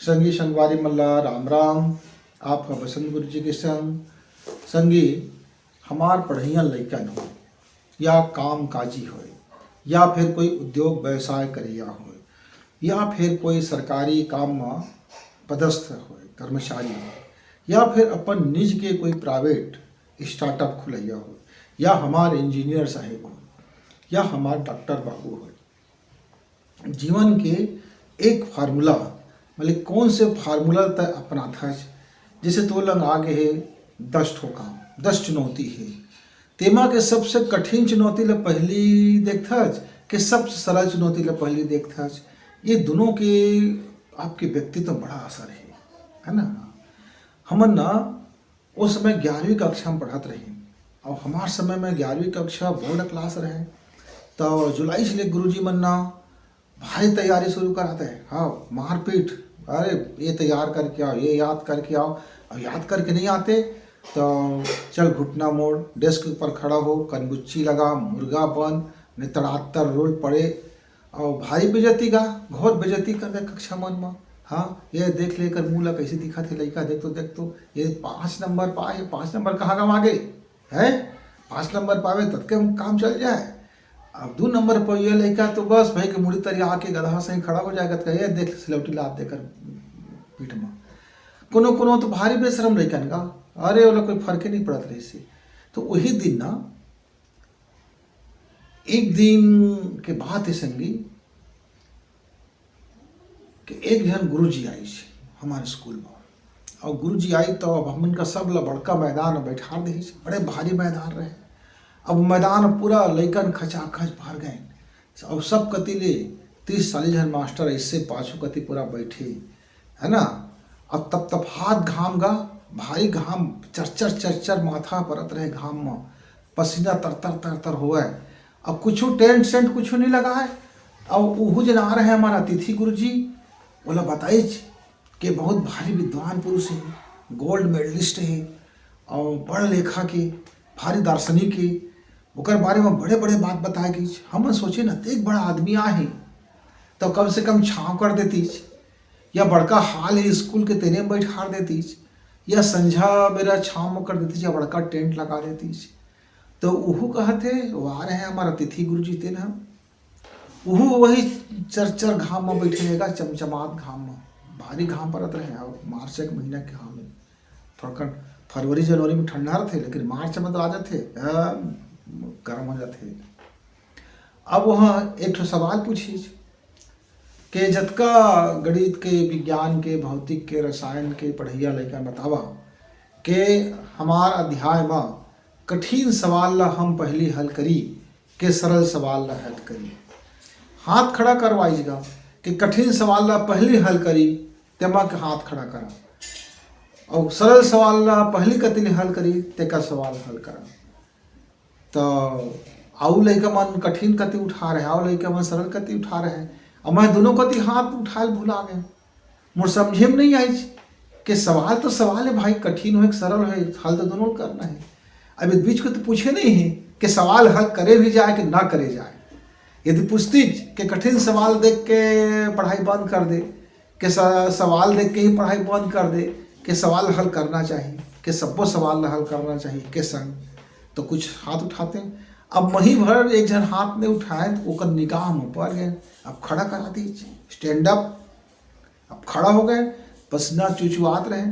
संगी संगवारी मल्ला राम राम। आपका बसंत गुरु जी के संग संगी हमार पढ़िया लइकन हो या काम काजी हो या फिर कोई उद्योग व्यवसाय करिया हो या फिर कोई सरकारी काम में पदस्थ हो कर्मचारी हो या फिर अपन निज के कोई प्राइवेट स्टार्टअप खुलैया हो या हमार इंजीनियर साहेब हो या हमार डॉक्टर बाबू हो। जीवन के एक फार्मूला मतलब कौन से फार्मूला तय अपना था जैसे तो लंग आगे है 10 ठो काम 10 चुनौती है तेमा के सबसे कठिन चुनौती ला पहली देखता कि सबसे सरल चुनौती ला पहली देखता। ये दोनों के आपके व्यक्तित्व में बड़ा असर है ना। हमन ना उस समय 11वीं कक्षा में पढ़त रहे और हमार समय में 11वीं कक्षा बोर्ड क्लास रहे तो जुलाई से गुरुजी मन ना भारी तैयारी शुरू कराते हैं। हाँ मारपीट, अरे ये तैयार करके आओ, ये याद करके आओ। अब याद करके नहीं आते तो चल घुटना मोड़, डेस्क पर खड़ा हो, कनबुच्ची लगा, मुर्गा बन, नितड़ातर रोल पड़े और भारी बेजती का घोर बेजती कर दे कक्षा मन में। हाँ ये देख लेकर मुँह ला कैसे दिखा थे लड़का, देख तो ये 5 नंबर पाए, 5 नंबर कहाँ कम आगे है, 5 नंबर पावे तब के काम चल जाए। अब 2 नंबर पर ये लड़का तो बस भाई के मुड़ी तरी आके गधा से खड़ा हो जाएगा तो ये देख सिलौटी लात देकर पीठ में। कोनो कोनो तो भारी बेशरम लड़कन का, अरे वो कोई फर्क ही नहीं पड़त रही से। तो वही दिन ना एक दिन के बात है संगी कि एक जन गुरुजी आई हमारे स्कूल में और गुरुजी आई तो अब हमन का सब ला बड़का मैदान बैठा दे, बड़े भारी मैदान रहे। अब मैदान पूरा लइकन खचाखच भर गए और सब कति ले 30-40 जन मास्टर इससे पाछू कति पूरा बैठे है ना। अब तब हाथ घाम गा, भारी घाम चर माथा परत रहे घाम में, पसीना तर हुआ है। अब कुछ टेंट सेंट कुछ नहीं लगा है। अब उहू जन आ रहे हैं हमारा अतिथि गुरुजी, बोला बताइज कि बहुत भारी विद्वान पुरुष है, गोल्ड मेडलिस्ट है और बड़ लेखा के भारी दार्शनिक है, ओकर बारे में बड़े बड़े बात बताए गई। हम सोचे न एक बड़ा आदमी आहे तो कम से कम छाँव कर देती या बड़का हाल है स्कूल के तेने बैठा देती या संझा मेरा छाँव में कर देती या बड़का टेंट लगा देती। तो उहू कहते वो आ रहे हैं हमारा अतिथि गुरु जी थे ना, उहू वही चर घाम में बैठे रहेगा, चमचमात घाम में, भारी घाम परत रहे और मार्च एक महीना के घाम में। थोड़ा फरवरी जनवरी में ठंडा रहते लेकिन मार्च में तो आ जाते गर्म हो जाते। अब वहाँ एक तो सवाल पूछी कि जतका गणित के, विज्ञान के, भौतिक के, रसायन के पढ़ैया लड़का बतावा कि हमार अध्याय में कठिन सवाल ला हम पहली हल करी के सरल सवाल ला हल करी। हाथ खड़ा करवाइएगा कि कठिन सवाल ला पहली हल करी तेमा के हाथ खड़ा करा और सरल सवाल ला पहली कति हल करी तेका सवाल हल करा। तो आउ लइका मन कठिन कति उठा रहे, आउ लइका मन सरल कति उठा रहे हैं और मैं दोनों कति हाथ उठाए भुला गए। मोर समझे में नहीं आई कि सवाल तो सवाल है भाई, कठिन हो सरल हो हल तो दोनों करना है। अब इस बीच को तो पूछे नहीं है कि सवाल हल करे भी जाए कि ना करे जाए। यदि पूछती कि कठिन सवाल देख के पढ़ाई बंद कर दे, कि सवाल देख के ही पढ़ाई बंद कर दे, कि सवाल हल करना चाहिए, कि सबको सवाल हल करना चाहिए के संग, तो कुछ हाथ उठाते हैं। अब वहीं भर एक जन हाथ ने उठाए तो ओकर निगाह में पड़ गए। अब खड़ा करा दी स्टैंड अप, अब खड़ा हो गए, पसीना चुचुआत रहे,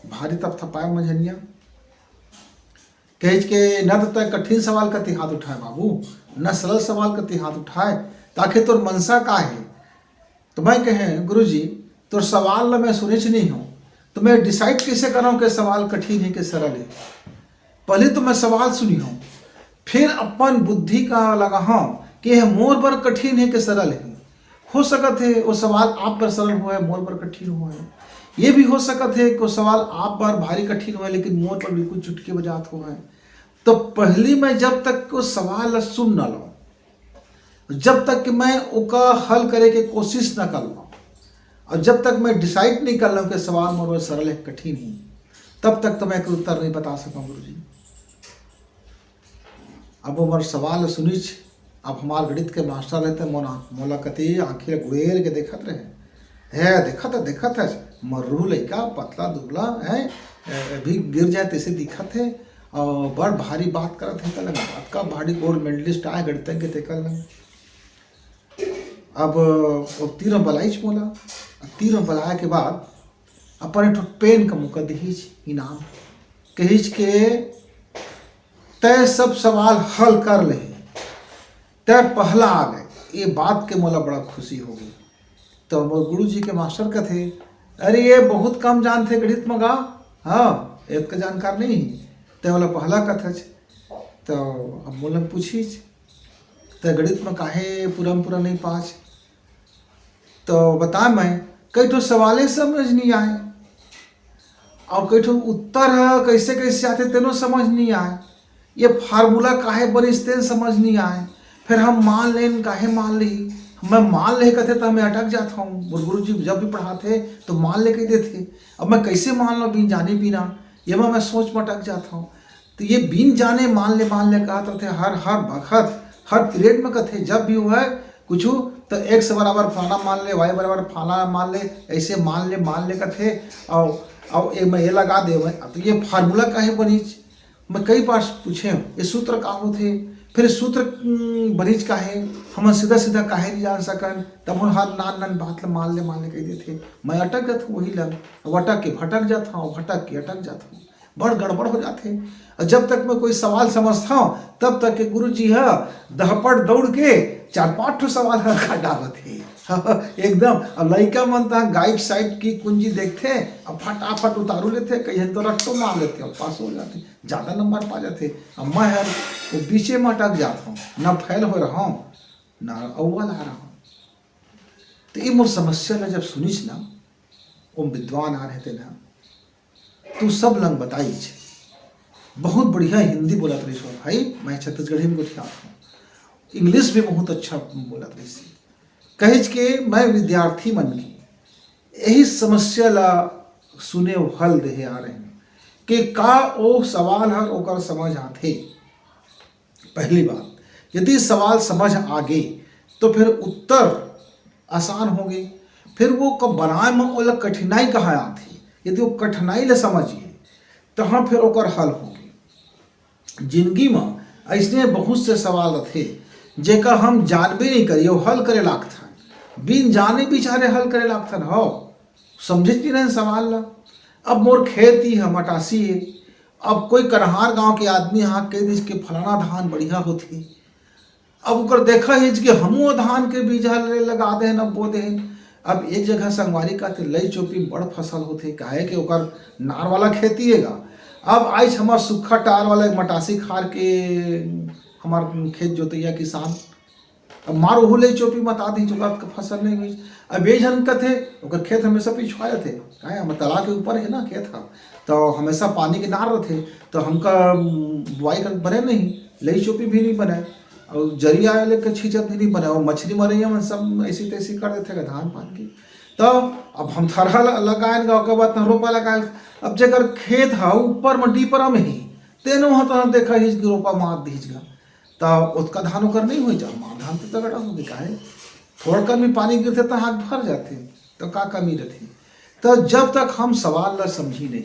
भारी तब थपाए मझनिया कह के न तो तय कठिन सवाल कति हाथ उठाए बाबू, न सरल सवाल कति हाथ उठाए, ताकि तोर मनसा का है। तो मैं कहे गुरुजी तोर सवाल ला मैं सुनिच नहीं हूँ तो मैं डिसाइड कैसे कराऊँ कि सवाल कठिन है कि सरल है। पहले तो मैं सवाल सुनी हूँ फिर अपन बुद्धि का लगा हाँ कि यह मोर पर कठिन है कि सरल है। हो सकत है वो सवाल आप पर सरल हुआ है, मोर पर कठिन हुआ है। ये भी हो सकत है कि वो सवाल आप पर भारी कठिन हुआ है लेकिन मोर पर बिल्कुल चुटकी बजात हुआ है। तो पहली मैं जब तक को सवाल सुन न लो, जब तक कि मैं उसका हल करे के कोशिश न कर लूँ और जब तक मैं डिसाइड नहीं कर लूँ कि सवाल मोर सरल है कठिन है, तब तक तो मैं कोई उत्तर नहीं बता सका गुरुजी। अब हमार सवाल सुनीच, अब हमार गणित के मास्टर रहते मोला कति आँखें गुड़ेर के देखत रहे है देखा था मर्रू लड़का पतला दुबला है, अभी गिर जाए तैसे दिखत है और बड़ भारी बात करत है कल बात का भारी गोल्ड मेडलिस्ट आए गढ़ते के कल। अब तीरों बलाइच बोला, तीरों बलाए के बाद अपन एक पेन का मुका दीज इनाम कहीच के तय सब सवाल हल कर ले, तय पहला आ गए, ये बात के मोला बड़ा खुशी हो गई। तो मोर गुरु जी के मास्टर का थे, अरे ये बहुत कम जानते गणित मगा, हाँ एक का जानकार नहीं ते वाला पहला कथा। तो अब मोला पूछी तो गणित में काहे पूरा नहीं पाँच, तो बता मैं कई ठो सवाले समझ नहीं आए और कई ठो उत्तर है कैसे कैसे आते तेनों समझ नहीं आए, ये फार्मूला काहे बनिस्ते समझ नहीं आए, फिर हम मान लें काहे मान ली, मैं मान ले कहते तो मैं अटक जाता हूँ। गुरु जी जब भी पढ़ाते तो मान ले कहते थे, अब मैं कैसे मान लो बिन जाने बिना, ये मैं सोच में अटक जाता हूँ। तो ये बिन जाने मान ले कहते थे, हर वक्त हर पीरियड में कहते जब भी हुआ है कुछ तो एक्स बराबर फलाना मान ले, वाई बराबर फलाना मान ले, ऐसे मान ले कहते और मैं ये लगा दे। तो ये फार्मूला काहे बनी, मैं कई बार पूछे ये सूत्र का होते, फिर सूत्र बनीज काहे हम सीधा काहे नहीं जान सकन, तब हम हर नान बात मान ले कह देते, मैं अटक जाता हूँ वही लग, अटक के भटक जाता हूँ, भटक के अटक जाता हूँ, बड़ गड़बड़ हो जाते। और जब तक मैं कोई सवाल समझता हूँ तब तक के गुरु जी है दहपट दौड़ के 4-5 ठो सवाल का डालत है एकदम। अब लड़का मनता गाइड साइड की कुंजी देखते अब फटाफट उतारू लेते, कहीं तो रट्टो मार लेते और पास हो जाते, ज़्यादा नंबर पा जाते। अब मैं है वो पीछे में अटक जाता हूँ, ना फैल हो रहा हूँ ना अव्वल आ रहा हूँ। तो ये मोर समस्या ना जब सुनिस ना वो विद्वान आ रहे थे ना, तू सब लंग बताई बहुत बढ़िया हिंदी बोला रही भाई, मैं छत्तीसगढ़ी में कुछ आता हूँ, इंग्लिश भी बहुत अच्छा बोला रही कहिज के मैं विद्यार्थी मन की यही समस्या ला सुने हल दे आ रहे हैं कि का ओ सवाल हर ओकर समझ आते। पहली बात, यदि सवाल समझ आ गए तो फिर उत्तर आसान हो गए, फिर वो कब बनाए में ओला कठिनाई कहाँ आती, यदि वो कठिनाई ले समझिए तो हाँ फिर ओकर हल हो गए। जिंदगी में ऐसे बहुत से सवाल थे जेकर हम जानबे नहीं करिए हल करे लागथन, बिन जाने बिचारे हल करे लागथन, हो समझे नहीं रहे सवाल ला। अब मोर खेती है मटासी है, अब कोई कन्हार गांव के आदमी हाँ कह दी के फलाना धान बढ़िया होती, अब ओकर देखा है कि हमू धान के बीज लगा दे न बो दे। अब एक जगह संगवारी का लई चोपी बड़ फसल होते काहे के ओकर नार वाला खेती हैगा। अब आज हमार सूखा टार वाला मटासी खार के हमार खेत जोतैया किसान, अब मार ओहू लई चोपी मता दी जो का फसल नहीं हुई। अब ये जन का थे ओकर खेत हमेशा पिछवाए थे, काहे हम तालाब के ऊपर है ना खेत था, तो हमेशा पानी के नार रहे, तो हमका बुआई कर बने नहीं, लई चोपी भी नहीं बने और जरिया लेकर छींचत भी नहीं बने, और मछली मरैया में सब ऐसी तैसी कर देते धान पान की। तो अब हम थरहा लगाए गाँव के बाद रोपा लगाए, अब जगह खेत है ऊपर में डीपरा में ही तेनो तो देखा हिज की रोपा मार दीजगा, तो उसका धान होकर नहीं हो जा मार धान तो तगड़ा हो गया है, थोड़ा कम भी पानी गिरते तो हाथ भर जाते, तो का कमी रहती। तो जब तक हम सवाल ला समझी नहीं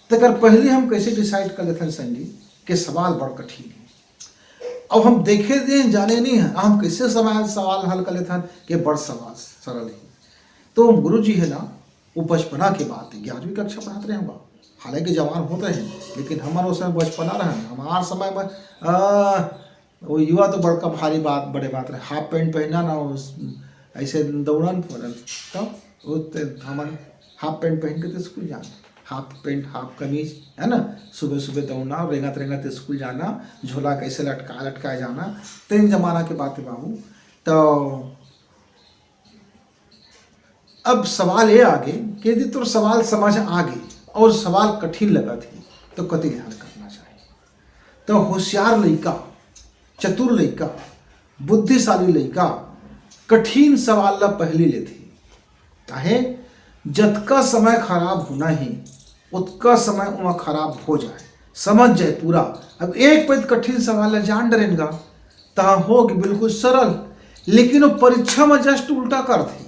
तो कर पहले हम कैसे डिसाइड कर लेते संगी कि सवाल बड़ कठिन है। अब हम देखे दे जाने नहीं है हम कैसे सवाल हल कर लेते हैं कि बड़ सवाल सरल है। तो गुरु जी है ना वो बचपना की बात है, 11वीं कक्षा पढ़ाते रहे होगा, हालांकि जवान होते हैं लेकिन हमारे उस समय बचपना रहे, हमारे समय में वो युवा तो बड़का भारी बात बड़े बात रहे, हाफ पैंट पहना ना ऐसे दौड़न पड़ल, तब हमारे हाफ पैंट पहन के तो स्कूल जाना, हाफ पैंट हाफ कमीज है ना, सुबह सुबह दौड़ना और रेंगत रेंगत स्कूल जाना, झोला कैसे लटकाए जाना, तीन जमाना की बात है बाबू। तो अब सवाल ये आ गए कि यदि तो सवाल समझ आ गए और सवाल कठिन लगा थी तो कति ध्यान करना चाहिए। तो होशियार लड़का, चतुर लड़का, बुद्धिशाली लड़का कठिन सवाल ला पहली लेते काहे जतका समय खराब होना ही उतका समय वहाँ खराब हो जाए, समझ जाए पूरा। अब एक पैद कठिन सवाल ला जान डरेगा ता होगी बिल्कुल सरल, लेकिन वो परीक्षा में जस्ट उल्टा कर थे,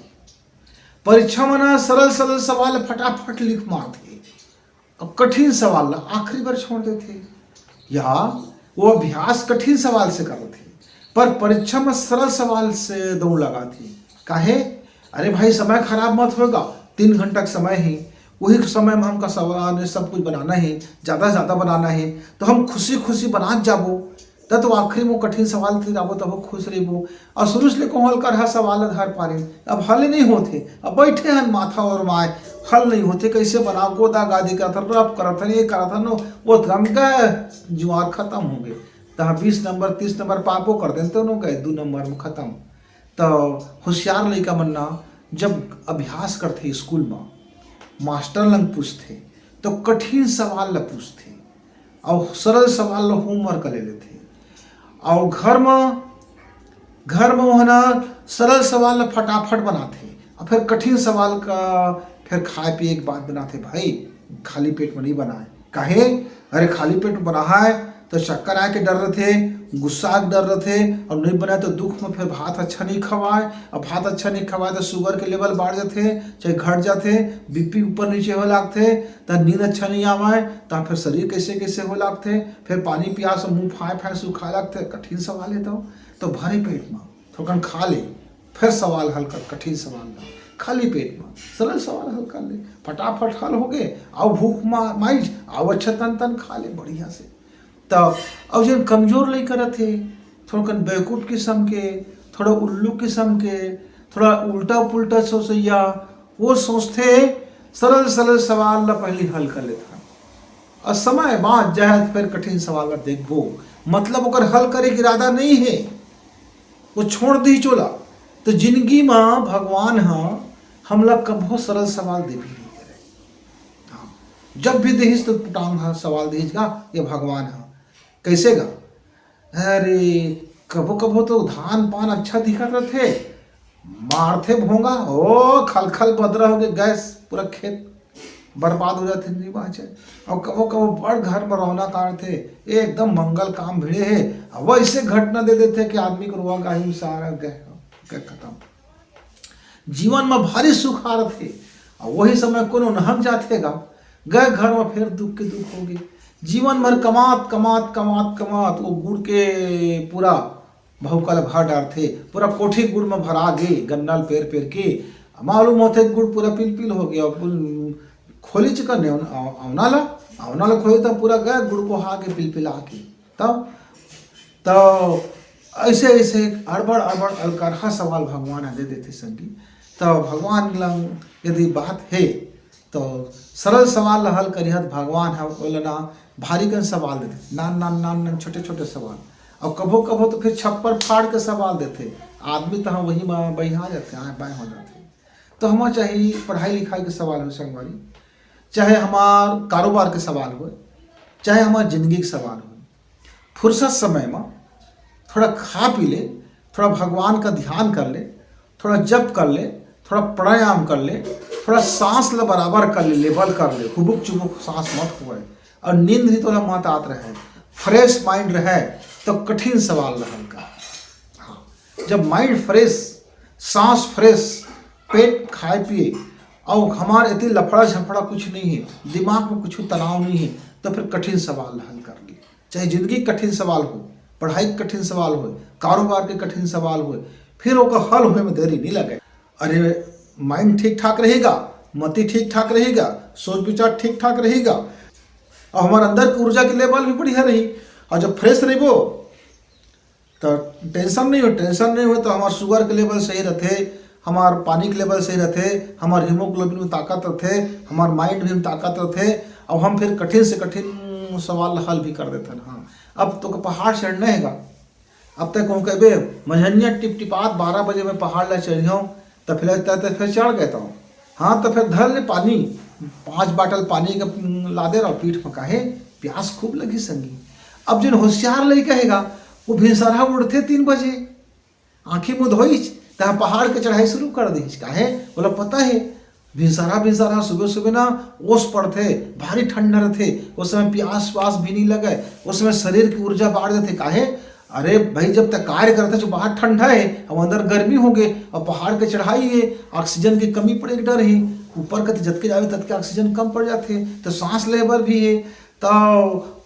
परीक्षा में ना सरल सरल सवाल फटाफट लिख मारते और कठिन सवाल आखिरी बार छोड़ देते, या वो अभ्यास कठिन सवाल से करते थे पर परीक्षा में सरल सवाल से दौड़ लगाती। काहे? अरे भाई समय खराब मत होगा, 3 घंटा का समय है, वही समय में हमका सवाल सब कुछ बनाना है, ज़्यादा से ज़्यादा बनाना है, तो हम खुशी खुशी बना जाबो तब तो आखिरी में कठिन सवाल थे जाबो तब खुश रहो। और शुरू से लेकर हल कर सवाल धर पा रहे, अब हल नहीं होते, अब बैठे हैं माथा और माए हल नहीं होते, कैसे बनाओ गोदा गादी करता रब करता ये करता नो वो थम का जुआर खत्म हो गए। तो 20 नंबर 30 नंबर पापो कर देते नो गए 2 नंबर में खत्म। तो होशियार लड़का बनना जब अभ्यास करते स्कूल में मास्टर लंग पूछते तो कठिन सवाल ल पूछते और सरल सवाल ल होमवर्क ले लेते, और घर में वहाँ सरल सवाल ल फटाफट बनाते और फिर कठिन सवाल का फिर खाए पिए के बाद बनाते। भाई खाली पेट में नहीं बनाए, काहे? अरे खाली पेट में बना है तो चक्कर आए के डर रहे थे, गुस्सा के डर रहे थे, और नहीं बनाए तो दुख में फिर भात अच्छा नहीं खवाए, और भात अच्छा नहीं खवाए तो शुगर के लेवल बढ़ जाते चाहे घट जाते, बीपी ऊपर नीचे हो लागते, तो नींद अच्छा नहीं आवाए, तो फिर शरीर कैसे कैसे हो लागते, फिर पानी पियास मुँह फाए फाए सूखा लागते। कठिन सवाल है तो भरे पेट में थोड़ा खा ले, फिर सवाल हल कर, कठिन सवाल ना खाली पेट में सरल सवाल हल कर ले, फटाफट हल हो गए, आओ भूख माइज आओ अच्छा तन खा ले बढ़िया से। तो अब जो कमजोर लड़का रहते थोड़ा बेवकूफ़ किस्म के, थोड़ा उल्लू किस्म के, थोड़ा उल्टा पुल्टा सोचैया, वो सोचते सरल सरल सवाल ला पहले हल कर लेता, और समय बाद जाए फिर कठिन सवाल ला देखबो, मतलब ओकर हल करे के इरादा नहीं है, वो छोड़ दी चोला। तो जिंदगी में भगवान हमला कभो सरल सवाल दे भी नहीं करे। हाँ, जब भी देहिस तो पुटांग सवाल देगा ये भगवान है कैसे गा? अरे कभो कभो तो धान पान अच्छा दिखत रहे, मारते भोंगा ओ खल खल बदरा हो गए, गैस पूरा खेत बर्बाद हो जाते नहीं बाचे। और कभो कभो बड़ घर में रौनक आते एकदम मंगल काम भिड़े है, वैसे घटना दे देते कि आदमी को रोआ गाही सारा गए खत्म। जीवन में भारी सुख आ रहे थे, और वही समय कोनो नहक जाते गए घर में फिर दुख के दुख हो गए। जीवन भर कमात कमात कमात कमात वो गुड़ के पूरा भौकल भर डार थे, पूरा कोठी गुड़ में भरा गए, गन्नल पेर पेर के मालूम होते गुड़ पूरा पिल पिल हो गया, खोली चुका औना ला खोली तो पूरा गए गुड़ को हा के पिल पिला के। तब तो ऐसे ऐसे अड़बड़ अड़बड़ अलकरहा सवाल भगवान दे देते संगी। तो भगवान लंग यदि बात है तो सरल सवाल हल करिहत भगवान है बोलना, भारी कन सवाल देते नान नान नान नान छोटे छोटे सवाल, और कभो कभो तो फिर छप्पर फाड़ के सवाल देते, आदमी तो हम वही में बहिहा जाते आए बाएँ हो जाते। तो हमारा चाहे पढ़ाई लिखाई के सवाल हो संगवारी, चाहे हमार कारोबार के सवाल हो, चाहे हमार जिंदगी के सवाल हो, फुर्सत समय में थोड़ा खा पी ले, थोड़ा भगवान का ध्यान कर ले, थोड़ा जप कर ले, थोड़ा प्राणायाम कर ले, थोड़ा सांस ल बराबर कर ले, लेवल कर ले, हुबुक चुबुक सांस मत हुए, और नींद भी थोड़ा मत आत रहे, फ्रेश माइंड रहे, तो कठिन सवाल रहल का। हाँ, जब माइंड फ्रेश, सांस फ्रेश, पेट खाए पिए, और हमारे इतनी लफड़ा झफड़ा कुछ नहीं है, दिमाग में कुछ तनाव नहीं है, तो फिर कठिन सवाल हल कर ले। चाहे जिंदगी कठिन सवाल हो, पढ़ाई के कठिन सवाल हो, कारोबार के कठिन सवाल हो, फिर ओका हल होने में देरी नहीं लगे। अरे माइंड ठीक ठाक रहेगा, मति ठीक ठाक रहेगा, सोच विचार ठीक ठाक रहेगा, और हमारे अंदर की ऊर्जा की लेवल भी बढ़िया रही, और जब फ्रेश रहो तो टेंशन नहीं हो तो हमारे शुगर के लेवल सही रहते, हमार पानी के लेवल सही रहते, हमारे हीमोग्लोबिन में ताकत रहते, हमारे माइंड भी में ताकत रहते, और हम फिर कठिन से कठिन सवाल हल भी कर देते हैं। हाँ, अब तो पहाड़ चढ़ना हैगा, अब तक कहूँ कहे मझनिया टिप टिपात 12 बजे में पहाड़ ला चढ़ियों, तो फिर चढ़ गए तो हाँ, तो फिर धर ले पानी 5 बाटल पानी का ला दे रहा पीठ में, काहे प्यास खूब लगी संगी। अब जिन होशियार लई कहेगा वो भिनसरा उड़ते 3 बजे, आँखें मुँह धोई तो पहाड़ के चढ़ाई शुरू कर दी, काहे बोला पता है भिनसरा सुबह सुबह ना ओस पड़ते, भारी ठंडा रहते, उस समय प्यास व्यास भी नहीं लगे, उस समय शरीर की ऊर्जा बढ़ जाते, काहे अरे भाई जब तक कार्य करते जो बाहर ठंडा है अब अंदर गर्मी हो गए, अब पहाड़ के चढ़ाई है, ऑक्सीजन की कमी पड़े के डर है, ऊपर के जतके जावे ततके ऑक्सीजन कम पड़ जाते तो सांस लेबर भी है। तो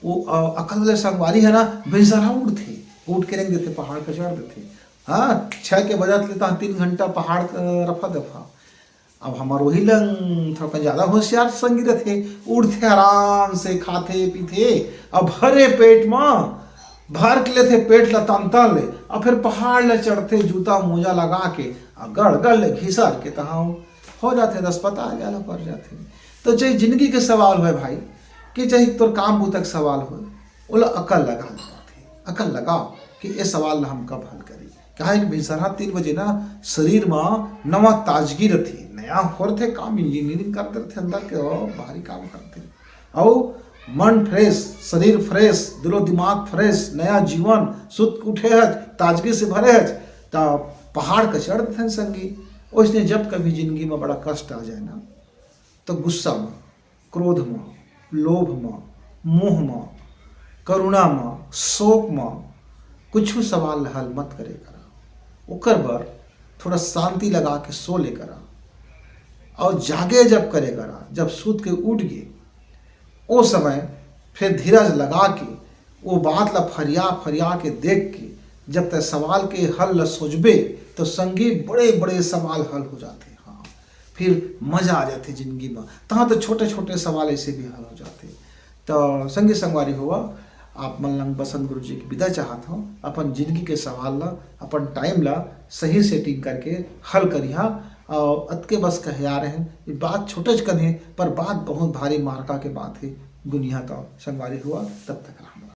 वो अकल वाले संगवारी है ना बेजरा उठते, उठ के रख देते पहाड़ पे चढ़ देते। हाँ 6 के बजा लेता 3 घंटा पहाड़ रफा दफा। अब हमारे वही लंग थोड़ा ज़्यादा होशियार संगी रहते, उड़ते आराम से खाते पीते, अब भरे पेट में भर के लेते पेट ला तन ले, और फिर पहाड़ ले चढ़ते जूता मोजा लगा के गड़ गड़ ले घिसर के तहाँ हो जाते 10 पता आ जाला पड़ जाते। तो चाहे जिंदगी के सवाल हो भाई कि चाहे तोर काम बूतक सवाल हो, बोला अकल लगा थे, अकल लगाओ कि ये सवाल हम कब हल करी। कहा कि भिनसरा 3 बजे ना शरीर में नवा ताजगी रहती, नया हो थे काम, इंजीनियरिंग करते थे अंदर के बाहरी काम करते, और मन फ्रेश, शरीर फ्रेश, दिलो दिमाग फ्रेश, नया जीवन सुत उठे है, ताजगी से भरे है। तो पहाड़ का चढ़ते थे संगी। उसने जब कभी जिंदगी में बड़ा कष्ट आ जाए ना तो गुस्सा में, क्रोध में, लोभ में, मोह में, करुणा में, शोक में कुछ सवाल हल मत करे करा, ओकर बर थोड़ा शांति लगा के सो ले करा, और जागे जब करे करा, जब सूत के उठ गए वो समय फिर धीरज लगा के वो बात ला फरिया फरिया के देख के जब तक सवाल के हल ला सोचबे तो संगी बड़े बड़े सवाल हल हो जाते। हाँ फिर मजा आ जाती जिंदगी में, तहाँ तो छोटे छोटे सवाल ऐसे भी हल हो जाते। तो संगी संगवारी हुआ आप मन लंग बसंत गुरु जी की विदा चाहत हो, अपन जिंदगी के सवाल ला अपन टाइम ला सही सेटिंग करके हल करिहा। और अतके बस कहे आ रहे हैं ये बात छोटे कन है पर बात बहुत भारी मार्का के बात है। दुनिया का संगवारी हुआ तब तक राम।